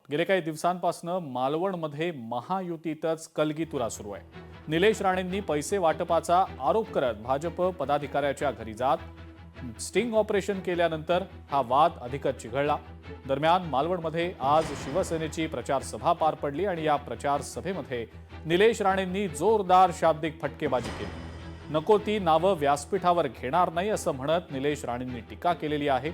गेले काही दिवसांपासून मालवणमध्ये महायुतीतच कलगीतुरा सुरू आहे। निलेश राणेंनी पैसे वाटपाचा आरोप करत भाजप पदाधिकाऱ्याच्या घरी जात स्टिंग ऑपरेशन केल्यानंतर हा वाद अधिकच चिघळला। दरम्यान मालवणमध्ये आज शिवसेनेची प्रचार सभा पार पडली आणि या प्रचार सभेमध्ये निलेश राणेंनी जोरदार शाब्दिक फटकेबाजी केली। नको ती नावं व्यासपीठावर घेणार नाही असं म्हणत निलेश राणेंनी टीका केलेली आहे।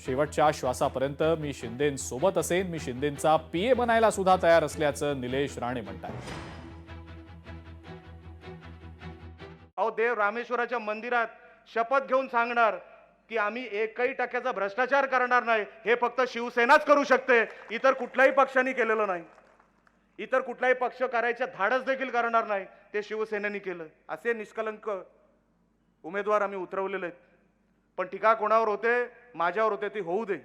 शेवटच्या श्वासापर्यंत मी शिंदेंसोबत असेन, मी शिंदेंचा पीए बनायला सुद्धा तयार असल्याचं निलेश राणे म्हणतात। अहो, देव रामेश्वराच्या मंदिरात शपथ घेऊन सांगणार की आम्ही एकही टक्क्याचा भ्रष्टाचार करणार नाही, हे फक्त शिवसेनाच करू शकते, इतर कुठल्याही पक्षाने केलेलं नाही। इतर कुठलाही पक्ष करायचं धाडस देखील करणार नाही, ते शिवसेनेने केलं। असे निष्कलंक उमेदवार आम्ही उतरवलेले आहेत। पण टीका कोणावर होते? माझ्यावर होते, ती होऊ दे।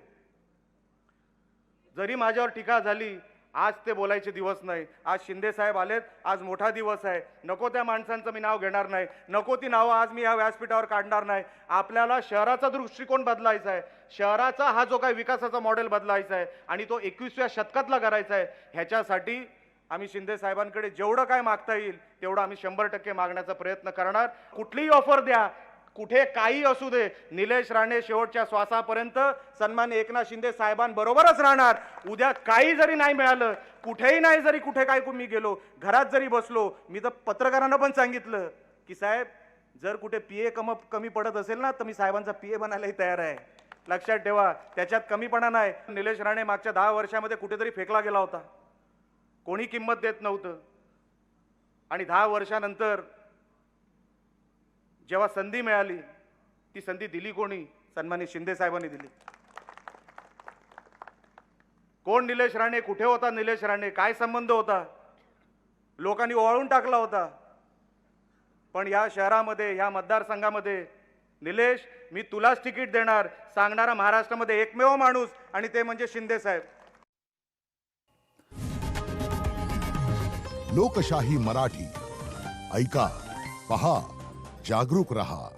जरी माझ्यावर टीका झाली, आज ते बोलायचे दिवस नाही। आज शिंदे साहेब आलेत, आज मोठा दिवस आहे। नको त्या माणसांचं मी नाव घेणार नाही, नको ती नावं आज मी या व्यासपीठावर काढणार नाही। आपल्याला शहराचा दृष्टिकोन बदलायचा आहे, शहराचा हा जो काही विकासाचा मॉडेल बदलायचा आहे आणि तो 21व्या शतकातला करायचा आहे। ह्याच्यासाठी आम्ही शिंदे साहेबांकडे जेवढं काय मागता येईल तेवढं आम्ही 100% मागण्याचा प्रयत्न करणार। कुठलीही ऑफर द्या, कुठे काही असू दे, निलेश राणे शेवटच्या श्वासापर्यंत सन्माननीय एकनाथ शिंदे साहेबांबरोबरच राहणार। उद्या काही जरी नाही मिळालं, कुठेही नाही, जरी कुठे काय मी गेलो, घरात जरी बसलो, मी तर पत्रकारांना पण सांगितलं की साहेब जर कुठे पीए कमी पडत असेल ना, तर मी साहेबांचा पीए बनायलाही तयार आहे। लक्षात ठेवा, त्याच्यात कमीपणा नाही। निलेश राणे मागच्या 10 वर्षामध्ये कुठेतरी फेकला गेला होता, कोणी किंमत देत नव्हतं। आणि 10 वर्षानंतर जेव्हा संधी मिळाली, ती संधी दिली कोणी? सन्माननीय शिंदे साहेबांनी दिली। कोण निलेश राणे? कुठे होता निलेश राणे? काय संबंध होता? लोकांनी ओवाळून टाकला होता। पण या शहरामध्ये, या मतदारसंघामध्ये निलेश, मी तुलाच तिकीट देणार सांगणारा महाराष्ट्रामध्ये एकमेव माणूस, आणि ते म्हणजे शिंदे साहेब। लोकशाही मराठी ऐका, पहा, जागरूक रहा।